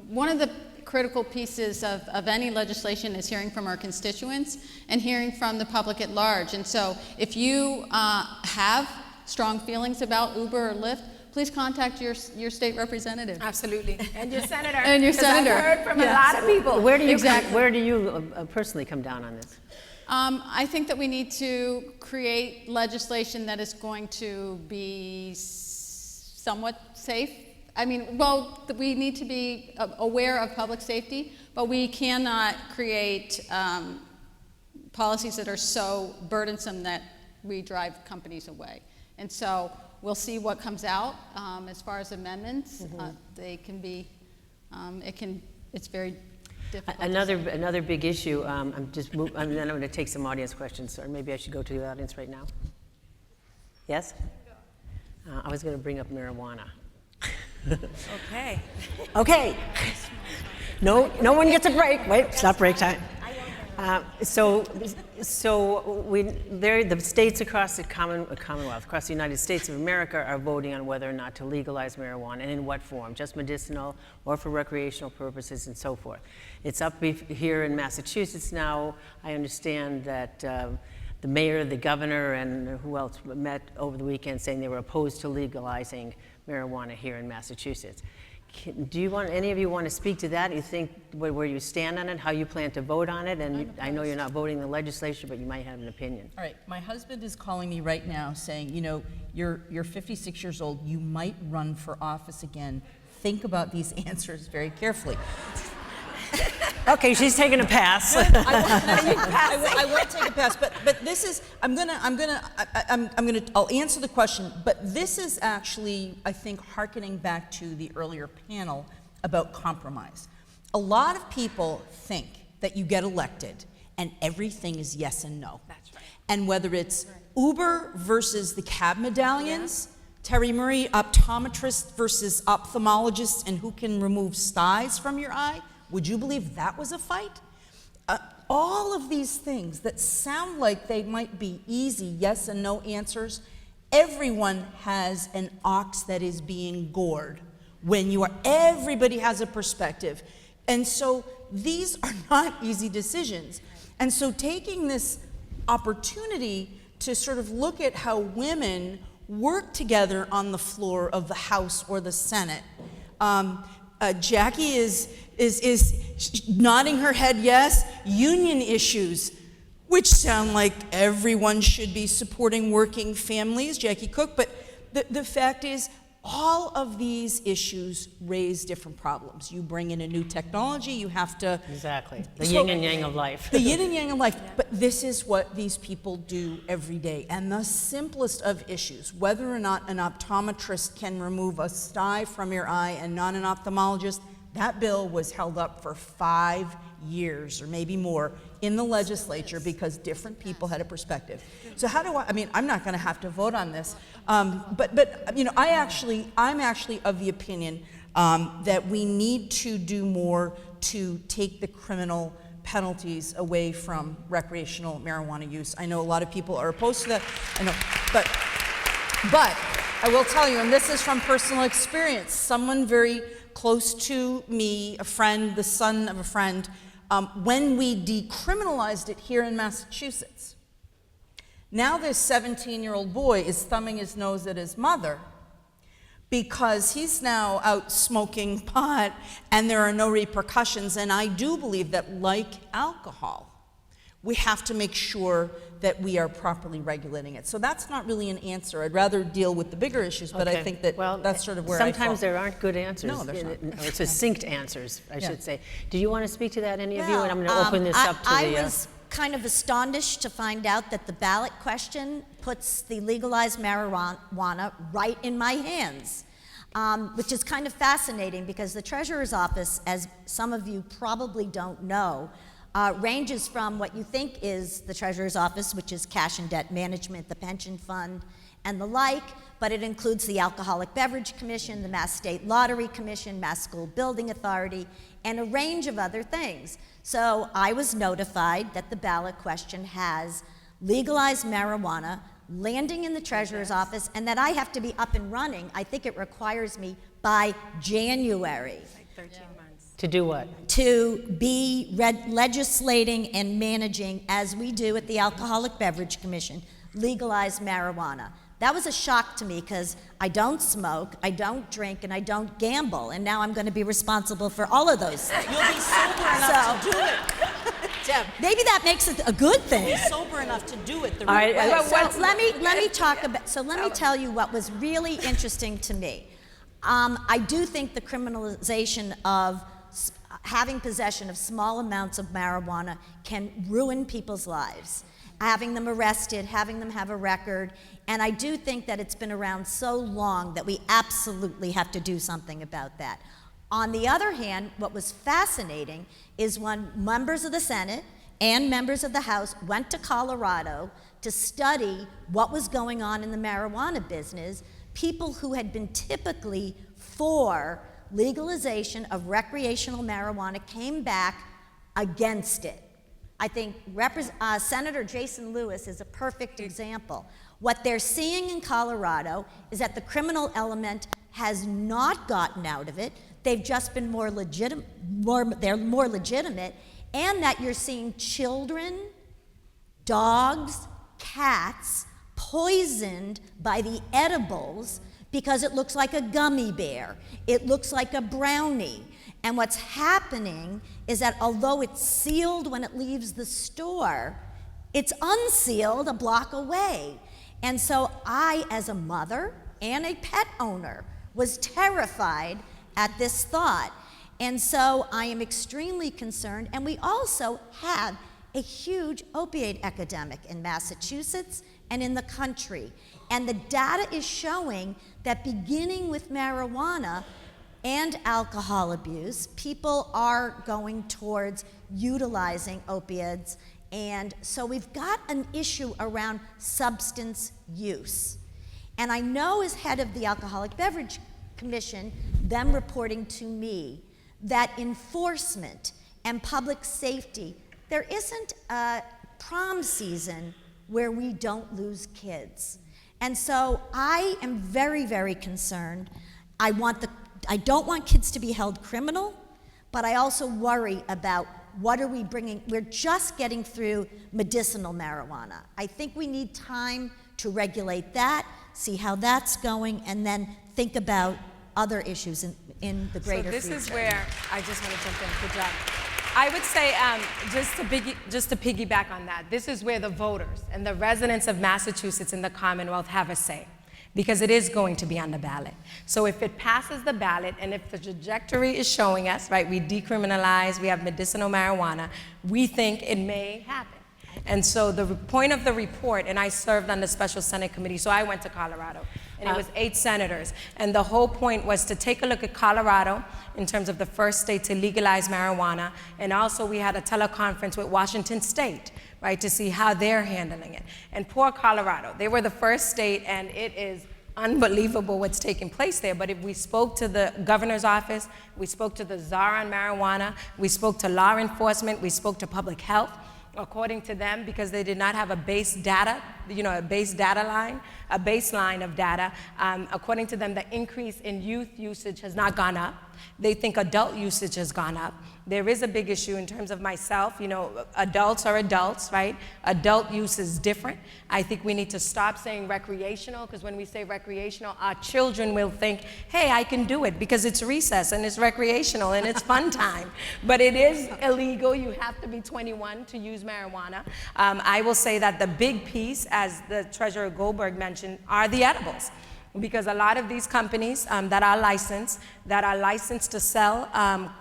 one of the critical pieces of any legislation is hearing from our constituents and hearing from the public at large. And so if you have strong feelings about Uber or Lyft, please contact your state representative. Absolutely, and your senator. And your 'cause senator. I've heard from Yeah. a lot of people. Where do you, Exactly. where do you personally come down on this? I think that we need to create legislation that is going to be somewhat safe. I mean, well, we need to be aware of public safety, but we cannot create policies that are so burdensome that we drive companies away. And so we'll see what comes out as far as amendments. They can be, it's very difficult. Another big issue, then I'm going to take some audience questions, or maybe I should go to the audience right now. Yes? I was going to bring up marijuana. Okay. Okay. No one gets a break. Wait, it's not break time. So the states across the Commonwealth, across the United States of America, are voting on whether or not to legalize marijuana and in what form, just medicinal or for recreational purposes and so forth. It's up here in Massachusetts now. I understand that the mayor, the governor, and who else met over the weekend saying they were opposed to legalizing marijuana here in Massachusetts. Do any of you want to speak to that? You think where you stand on it, how you plan to vote on it? And I know you're not voting the legislation, but you might have an opinion. All right, my husband is calling me right now saying, you know, you're 56 years old, you might run for office again. Think about these answers very carefully. Okay, she's taking a pass. I won't take a pass, but this is, I'll answer the question, but this is actually, I think, hearkening back to the earlier panel about compromise. A lot of people think that you get elected and everything is yes and no. That's right. And whether it's Uber versus the cab medallions, Terry Murray, optometrist versus ophthalmologist, and who can remove styes from your eye, would you believe that was a fight? All of these things that sound like they might be easy yes and no answers, everyone has an ox that is being gored everybody has a perspective. And so these are not easy decisions. And so taking this opportunity to sort of look at how women work together on the floor of the House or the Senate. Jackie is nodding her head yes. Union issues, which sound like everyone should be supporting working families, Jackie Cook, but the fact is, all of these issues raise different problems. You bring in a new technology, you have to... Exactly. The yin and yang of life. The yin and yang of life. But this is what these people do every day. And the simplest of issues, whether or not an optometrist can remove a sty from your eye and not an ophthalmologist, that bill was held up for 5 years or maybe more in the legislature because different people had a perspective. So how do I mean, I'm not going to have to vote on this, but you know, I'm actually of the opinion that we need to do more to take the criminal penalties away from recreational marijuana use. I know a lot of people are opposed to that. I know, but I will tell you, and this is from personal experience, someone very close to me, a friend, the son of a friend, when we decriminalized it here in Massachusetts. Now this 17-year-old boy is thumbing his nose at his mother because he's now out smoking pot and there are no repercussions. And I do believe that, like alcohol, we have to make sure that we are properly regulating it. So that's not really an answer. I'd rather deal with the bigger issues, but I think that that's sort of where sometimes there aren't good answers. No, there's not. Or succinct answers, I should say. Do you want to speak to that, any of you? And I'm going to open this up to I was kind of astonished to find out that the ballot question puts the legalized marijuana right in my hands, which is kind of fascinating because the Treasurer's Office, as some of you probably don't know, ranges from what you think is the Treasurer's Office, which is cash and debt management, the pension fund, and the like, but it includes the Alcoholic Beverage Commission, the Mass State Lottery Commission, Mass School Building Authority, and a range of other things. So I was notified that the ballot question has legalized marijuana landing in the Treasurer's Office and that I have to be up and running. I think it requires me by January. Like 13 months. To do what? To be legislating and managing, as we do at the Alcoholic Beverage Commission, legalized marijuana. That was a shock to me because I don't smoke, I don't drink, and I don't gamble, and now I'm going to be responsible for all of those things. You'll be sober enough to do it. Deb, maybe that makes it a good thing. you'll be sober enough to do it. So let me talk about. So let me tell you what was really interesting to me. I do think the criminalization of having possession of small amounts of marijuana can ruin people's lives. Having them arrested, having them have a record, and I do think that it's been around so long that we absolutely have to do something about that. On the other hand, what was fascinating is when members of the Senate and members of the House went to Colorado to study what was going on in the marijuana business, people who had been typically for legalization of recreational marijuana came back against it. I think Senator Jason Lewis is a perfect example. What they're seeing in Colorado is that the criminal element has not gotten out of it. They've just been more legitimate, and that you're seeing children, dogs, cats poisoned by the edibles because it looks like a gummy bear. It looks like a brownie. And what's happening is that although it's sealed when it leaves the store, it's unsealed a block away. And so I, as a mother and a pet owner, was terrified at this thought. And so I am extremely concerned. And we also have a huge opioid epidemic in Massachusetts and in the country. And the data is showing that beginning with marijuana and alcohol abuse, people are going towards utilizing opiates. And so we've got an issue around substance use. And I know as head of the Alcoholic Beverage Commission, them reporting to me that enforcement and public safety, there isn't a prom season where we don't lose kids. And so I am very, very concerned. I want the I don't want kids to be held criminal, but I also worry about what are we bringing. We're just getting through medicinal marijuana. I think we need time to regulate that, see how that's going, and then think about other issues in the greater future. So this is where I just want to jump in. Good job. I would say, just to piggyback on that, this is where the voters and the residents of Massachusetts and the Commonwealth have a say, because it is going to be on the ballot. So if it passes the ballot, and if the trajectory is showing us, right, we decriminalize, we have medicinal marijuana, we think it may happen. And so the point of the report, and I served on the Special Senate Committee, so I went to Colorado, and it was 8 senators. And the whole point was to take a look at Colorado in terms of the first state to legalize marijuana, and also we had a teleconference with Washington State, right, to see how they're handling it. And poor Colorado, they were the first state, and it is unbelievable what's taking place there. But if we spoke to the governor's office, we spoke to the czar on marijuana, we spoke to law enforcement, we spoke to public health, according to them, because they did not have a base data, a baseline of data. According to them, the increase in youth usage has not gone up. They think adult usage has gone up. There is a big issue in terms of myself. Adults are adults, right? Adult use is different. I think we need to stop saying recreational, because when we say recreational, our children will think, hey, I can do it because it's recess and it's recreational and it's fun time. But it is illegal. You have to be 21 to use marijuana. I will say that the big piece, as the Treasurer Goldberg mentioned, are the edibles. Because a lot of these companies that are licensed to sell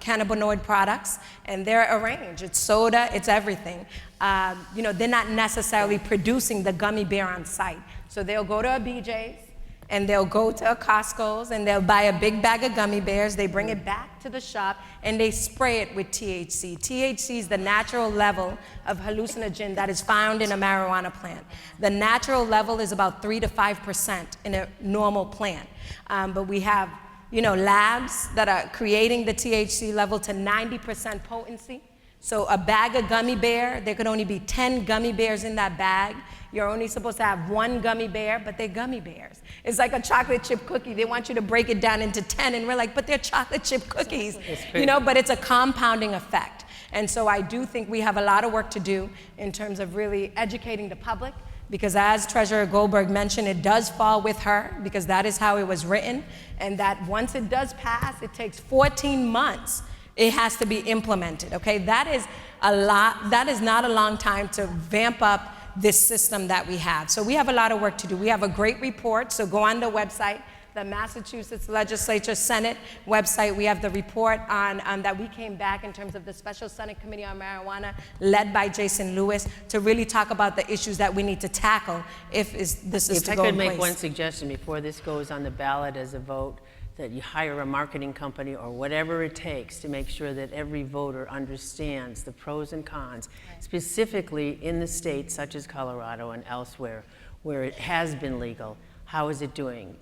cannabinoid products, and they're arranged. It's soda, it's everything. They're not necessarily producing the gummy bear on site. So they'll go to a BJ's, and they'll go to a Costco's, and they'll buy a big bag of gummy bears, they bring it back to the shop, and they spray it with THC. THC is the natural level of hallucinogen that is found in a marijuana plant. The natural level is about 3 to 5% in a normal plant. But we have, labs that are creating the THC level to 90% potency. So a bag of gummy bear, there could only be 10 gummy bears in that bag. You're only supposed to have 1 gummy bear, but they're gummy bears. It's like a chocolate chip cookie. They want you to break it down into 10, and we're like, but they're chocolate chip cookies. But it's a compounding effect. And so I do think we have a lot of work to do in terms of really educating the public, because as Treasurer Goldberg mentioned, it does fall with her, because that is how it was written, and that once it does pass, it takes 14 months. It has to be implemented, okay? That is a lot. That is not a long time to vamp up this system that we have. So we have a lot of work to do. We have a great report, so go on the website, the Massachusetts Legislature Senate website. We have the report on that we came back in terms of the Special Senate Committee on Marijuana, led by Jason Lewis, to really talk about the issues that we need to tackle if this is to go in place. If I could make one suggestion before this goes on the ballot as a vote, that you hire a marketing company or whatever it takes to make sure that every voter understands the pros and cons, specifically in the states such as Colorado and elsewhere where it has been legal. How is it doing?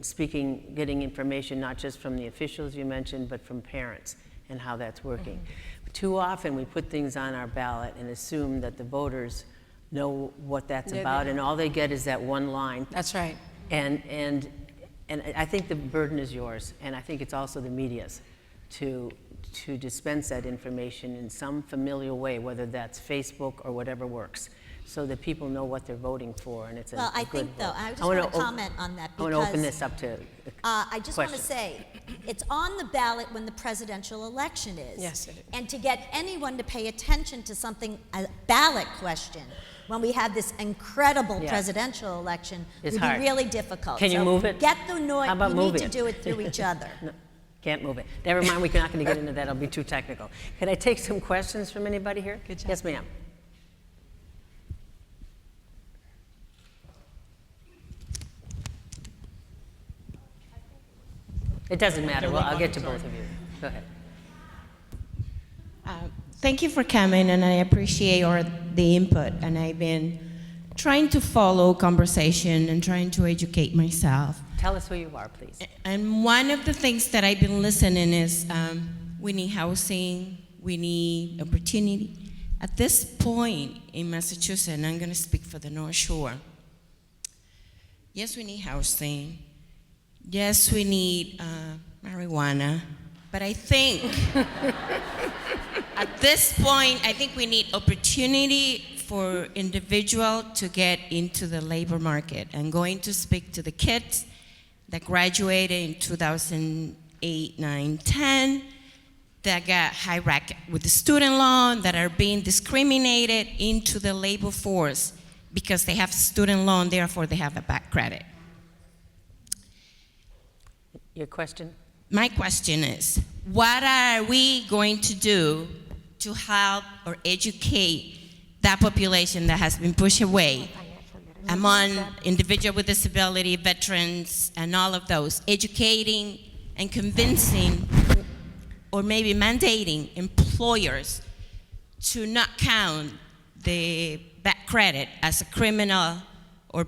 Getting information not just from the officials you mentioned, but from parents, and how that's working. Mm-hmm. Too often we put things on our ballot and assume that the voters know what that's about, and all they get is that one line. That's right. And I think the burden is yours, and I think it's also the media's to dispense that information in some familial way, whether that's Facebook or whatever works, so that people know what they're voting for, and it's a good vote. I think, though, I just want to comment on that, because I want to open this up to I just want to say, it's on the ballot when the presidential election is. Yes, it is. And to get anyone to pay attention to something, a ballot question, when we have this incredible presidential election, would be really difficult. Can you move it? Get the noise. How about we need moving to it? do it through each other. No, can't move it. Never mind, we're not going to get into that. It'll be too technical. Can I take some questions from anybody here? Good job. Yes, ma'am. It doesn't matter. Well, I'll get to both of you. Go ahead. Thank you for coming, and I appreciate the input. And I've been trying to follow conversation and trying to educate myself. Tell us who you are, please. And one of the things that I've been listening is we need housing, we need opportunity. At this point in Massachusetts, and I'm going to speak for the North Shore, yes, we need housing. Yes, we need marijuana, but I think at this point, I think we need opportunity for individual to get into the labor market. I'm going to speak to the kids that graduated in 2008, 9, 10, that got high racket with the student loan, that are being discriminated into the labor force because they have student loan, therefore they have a bad credit. Your question? My question is, what are we going to do to help or educate that population that has been pushed away among individuals with disability, veterans, and all of those, educating and convincing or maybe mandating employers to not count the bad credit as a criminal or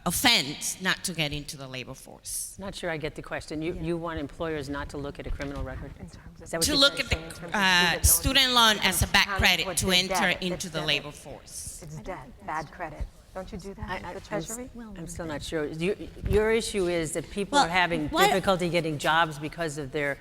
offense not to get into the labor force? Not sure I get the question. You want employers not to look at a criminal record? Is that what To you're look saying? at the student loan as a bad credit to enter into the labor force. It's debt, bad credit. Don't you do that at the Treasury? I'm still not sure. Your issue is that people Well, are having why- difficulty getting jobs because of their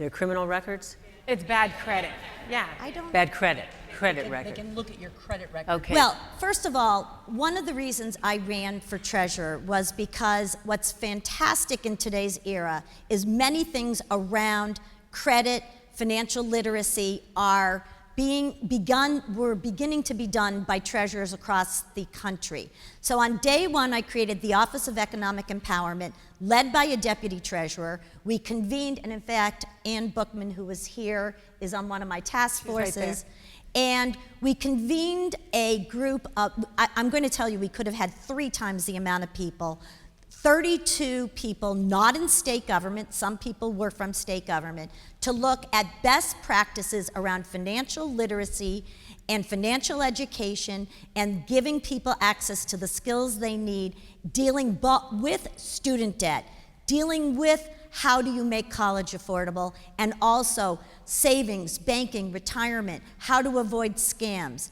criminal records? It's bad credit, yeah. Bad credit They record. can look at your credit record. Okay. Well, first of all, one of the reasons I ran for treasurer was because what's fantastic in today's era is many things around credit, financial literacy are were beginning to be done by treasurers across the country. So on day one, I created the Office of Economic Empowerment, led by a deputy treasurer. We convened, and in fact, Ann Bookman, who was here, is on one of my task forces. And we convened a group of, I'm going to tell you, we could have had 3 times the amount of people. 32 people, not in state government, some people were from state government, to look at best practices around financial literacy and financial education and giving people access to the skills they need, dealing with student debt, dealing with how do you make college affordable, and also savings, banking, retirement, how to avoid scams.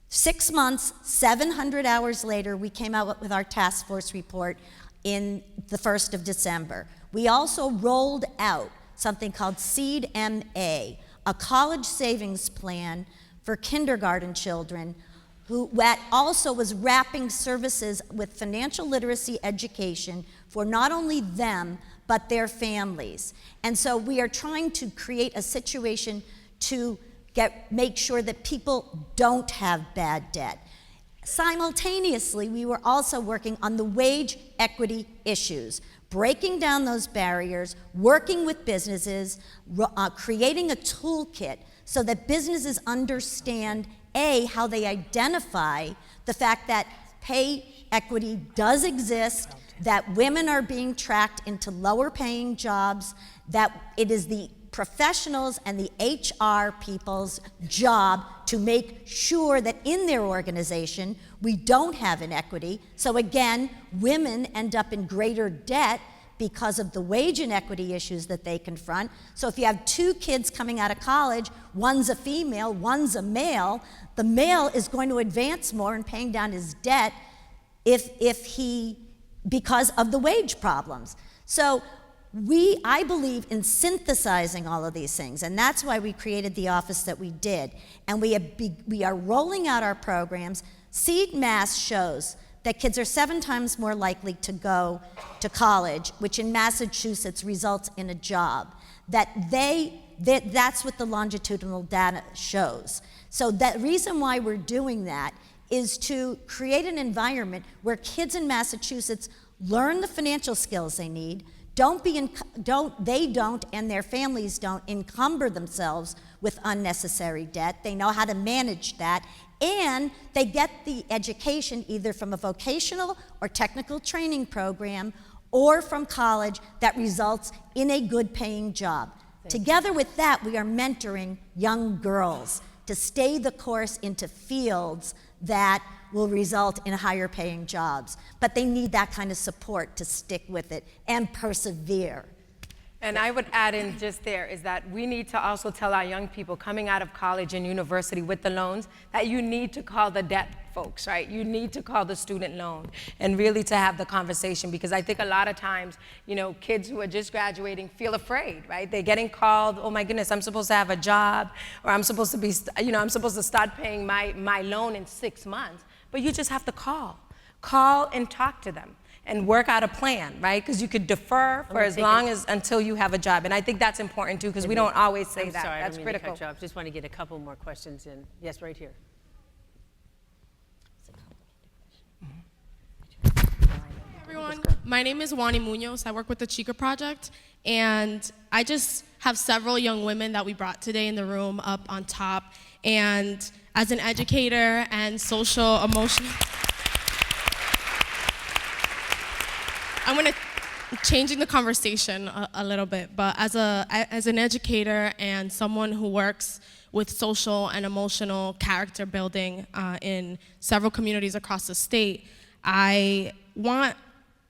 6 months, 700 hours later, we came out with our task force report in the 1st of December. We also rolled out something called Seed MA, a college savings plan for kindergarten children that also was wrapping services with financial literacy education for not only them, but their families. And so we are trying to create a situation to make sure that people don't have bad debt. Simultaneously, we were also working on the wage equity issues, breaking down those barriers, working with businesses, creating a toolkit so that businesses understand, A, how they identify the fact that pay equity does exist, that women are being tracked into lower paying jobs, that it is the professionals and the HR people's job to make sure that in their organization we don't have inequity. So again, women end up in greater debt because of the wage inequity issues that they confront. So if you have 2 kids coming out of college, one's a female, one's a male, the male is going to advance more in paying down his debt because of the wage problems. So I believe in synthesizing all of these things, and that's why we created the office that we did. And we are rolling out our programs. Seed Mass shows that kids are 7 times more likely to go to college, which in Massachusetts results in a job. That's what the longitudinal data shows. So the reason why we're doing that is to create an environment where kids in Massachusetts learn the financial skills they need, they don't and their families don't encumber themselves with unnecessary debt. They know how to manage that, and they get the education either from a vocational or technical training program or from college that results in a good paying job. Together with that, we are mentoring young girls to stay the course into fields that will result in higher paying jobs. But they need that kind of support to stick with it and persevere. And I would add in just there is that we need to also tell our young people coming out of college and university with the loans that you need to call the debt folks, right? You need to call the student loan and really to have the conversation, because I think a lot of times, you know, kids who are just graduating feel afraid, right? They're getting called, oh my goodness, I'm supposed to have a job, or I'm supposed to be, you know, I'm supposed to start paying my loan in 6 months. But you just have to call and talk to them and work out a plan, right? Because you could defer for as long as until you have a job. And I think that's important too, because we don't always say that. Sorry, That's I don't mean to critical. cut you off. Just want to get a couple more questions in. Yes, right here. Everyone, my name is Wani Munoz. I work with the Chica Project, and I just have several young women that we brought today in the room up on top. And as an educator and social emotional, I'm going to changing the conversation a little bit, but as an educator and someone who works with social and emotional character building in several communities across the state, I want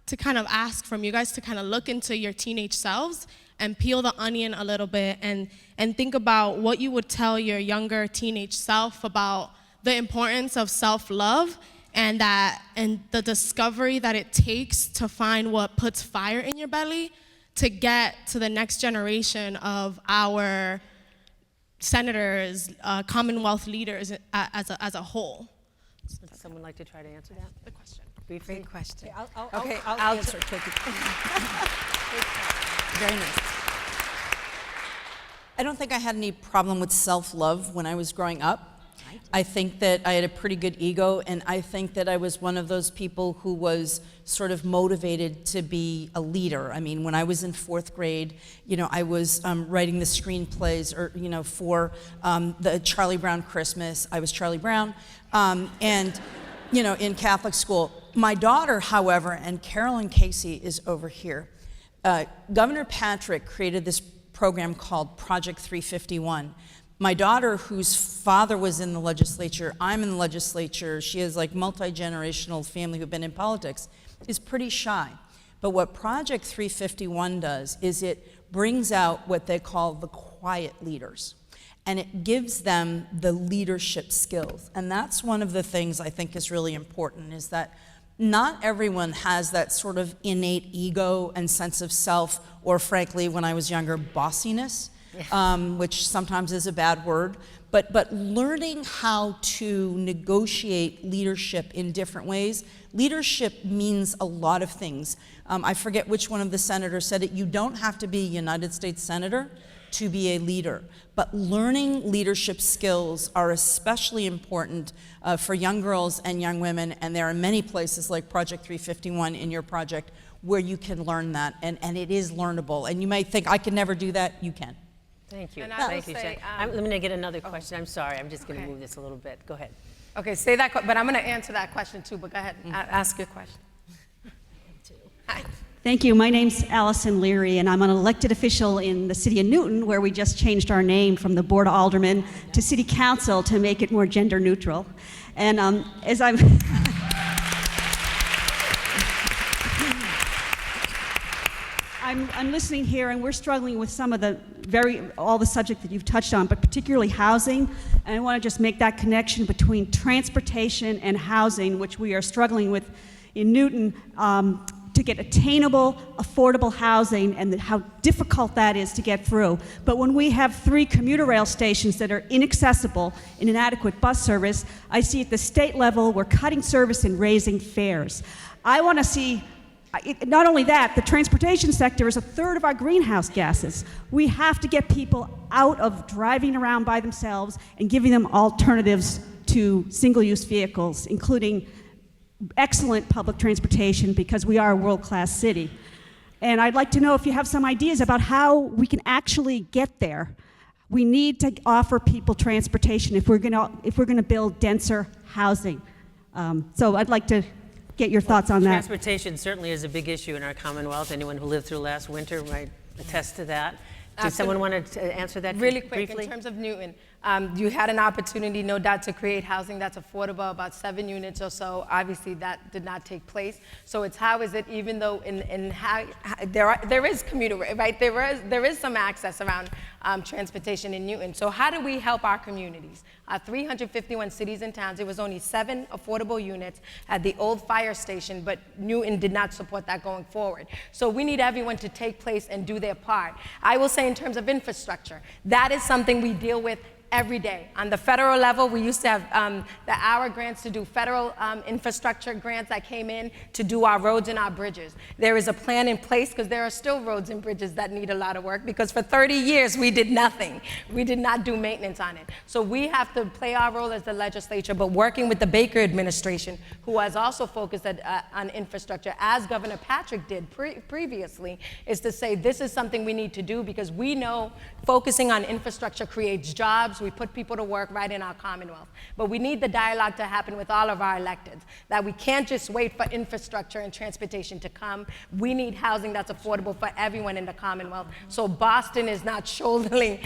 to kind of ask from you guys to kind of look into your teenage selves and peel the onion a little bit and think about what you would tell your younger teenage self about the importance of self-love and the discovery that it takes to find what puts fire in your belly to get to the next generation of our senators, Commonwealth leaders as a whole. Would someone like to try to answer that? The question. Briefly? Great question. I'll answer quickly. Very nice. I don't think I had any problem with self-love when I was growing up. I think that I had a pretty good ego, and I think that I was one of those people who was sort of motivated to be a leader. I mean, when I was in 4th grade, you know, I was writing the screenplays, or you know, for the Charlie Brown Christmas. I was Charlie Brown, and you know, in Catholic school. My daughter, however, and Carolyn Casey is over here. Governor Patrick created this program called Project 351. My daughter, whose father was in the legislature, I'm in the legislature, she has like multi-generational family who've been in politics, is pretty shy. But what Project 351 does is it brings out what they call the quiet leaders. And it gives them the leadership skills. And that's one of the things I think is really important, is that not everyone has that sort of innate ego and sense of self, or frankly, when I was younger, bossiness. Which sometimes is a bad word, but learning how to negotiate leadership in different ways. Leadership means a lot of things. I forget which one of the senators said it. You don't have to be a United States senator to be a leader, but learning leadership skills are especially important for young girls and young women, and there are many places like Project 351 in your project where you can learn that, and it is learnable. And you might think, I could never do that. You can. Thank you. And I will Thank you, say, Jen. Let me get another question. I'm sorry. I'm just going to move this a little bit. Go ahead. Okay, say that, but I'm going to answer that question too, but go ahead, ask your question. Hi. Thank you. My name's Allison Leary, and I'm an elected official in the city of Newton, where we just changed our name from the Board of Aldermen to City Council to make it more gender neutral. And as I'm I'm listening here, and we're struggling with some of the all the subject that you've touched on, but particularly housing. And I want to just make that connection between transportation and housing, which we are struggling with in Newton, to get attainable, affordable housing, and how difficult that is to get through. But when we have 3 commuter rail stations that are inaccessible and inadequate bus service, I see at the state level we're cutting service and raising fares. I want to see. Not only that, the transportation sector is 1/3 of our greenhouse gases. We have to get people out of driving around by themselves and giving them alternatives to single-use vehicles, including excellent public transportation, because we are a world-class city. And I'd like to know if you have some ideas about how we can actually get there. We need to offer people transportation if we're going to build denser housing. So I'd like to get your thoughts on that. Transportation certainly is a big issue in our Commonwealth. Anyone who lived through last winter might attest to that. Does someone want to answer that Really quick, briefly? in terms of Newton, You had an opportunity, no doubt, to create housing that's affordable, about 7 units or so. Obviously, that did not take place. So it's how is it, even though there is commuter, right? There is some access around transportation in Newton. So how do we help our communities? 351 cities and towns, there was only 7 affordable units at the old fire station, but Newton did not support that going forward. So we need everyone to take place and do their part. I will say in terms of infrastructure, that is something we deal with every day. On the federal level, we used to have the hour grants to do federal infrastructure grants that came in to do our roads and our bridges. There is a plan in place because there are still roads and bridges that need a lot of work because for 30 years we did nothing. We did not do maintenance on it. So we have to play our role as the legislature, but working with the Baker administration, who has also focused on infrastructure, as Governor Patrick did previously, is to say this is something we need to do because we know focusing on infrastructure creates jobs. We put people to work right in our Commonwealth. But we need the dialogue to happen with all of our electeds, that we can't just wait for infrastructure and transportation to come. We need housing that's affordable for everyone in the Commonwealth. So Boston is not shouldering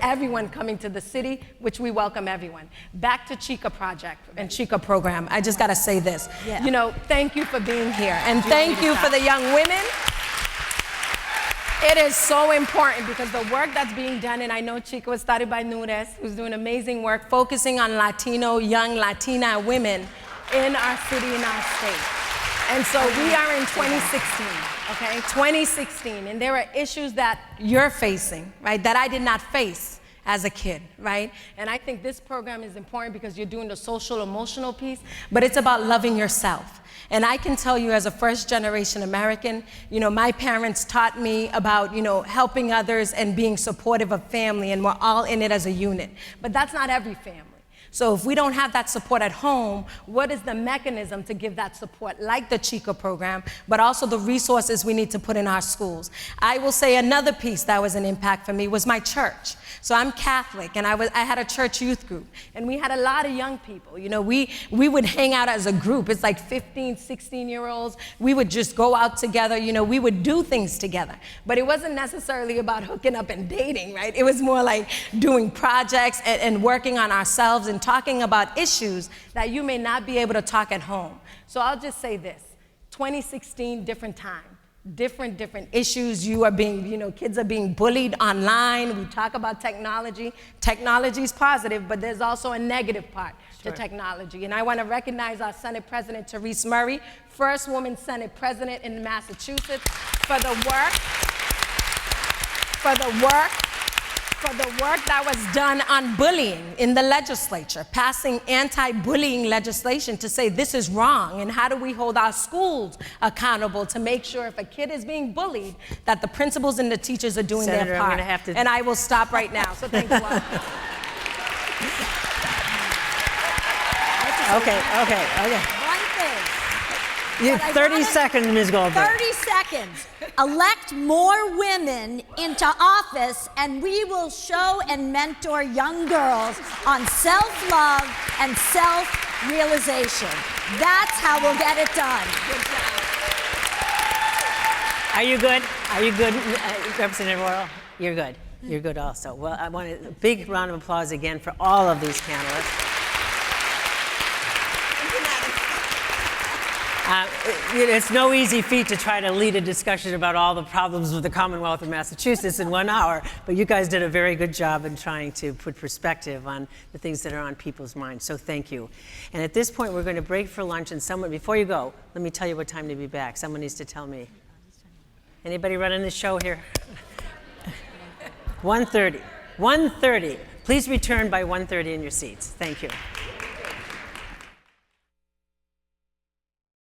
everyone coming to the city, which we welcome everyone. Back to Chica Project and Chica Program. I just got to say this. Yeah. You know, thank you for being here. And thank you for the young women. It is so important because the work that's being done, and I know Chica was started by Nunes, who's doing amazing work, focusing on young Latina women in our city, in our state. And so we are in 2016, okay? 2016, and there are issues that you're facing, right, that I did not face as a kid, right? And I think this program is important because you're doing the social, emotional piece, but it's about loving yourself. And I can tell you as a first-generation American, you know, my parents taught me about, you know, helping others and being supportive of family, and we're all in it as a unit. But that's not every family. So if we don't have that support at home, what is the mechanism to give that support, like the Chica program, but also the resources we need to put in our schools? I will say another piece that was an impact for me was my church. So I'm Catholic, and I had a church youth group, and we had a lot of young people. You know, we would hang out as a group. It's like 15, 16-year-olds. We would just go out together. You know, we would do things together. But it wasn't necessarily about hooking up and dating, right? It was more like doing projects and working on ourselves and talking about issues that you may not be able to talk at home. So I'll just say this, 2016, different time. Different issues. You are being, you know, kids are being bullied online. We talk about technology. Technology is positive, but there's also a negative part to technology. And I want to recognize our Senate President, Therese Murray, first woman Senate President in Massachusetts, for the work that was done on bullying in the legislature, passing anti-bullying legislation to say this is wrong, and how do we hold our schools accountable to make sure if a kid is being bullied that the principals and the teachers are doing Senator, their part. I'm gonna have to... And I will stop right now, so thanks a lot. Okay. One thing. You have 30 seconds, Ms. Goldberg. 30 seconds. Elect more women into office, and we will show and mentor young girls on self-love and self-realization. That's how we'll get it done. Are you good? Are you good, Representative Orrall? You're good. You're good also. Well, I want a big round of applause again for all of these panelists. It's no easy feat to try to lead a discussion about all the problems with the Commonwealth of Massachusetts in 1 hour, but you guys did a very good job in trying to put perspective on the things that are on people's minds, so thank you. And at this point, we're going to break for lunch, and someone, before you go, let me tell you what time to be back. Someone needs to tell me. Anybody running the show here? 1:30. 1:30. Please return by 1:30 in your seats. Thank you.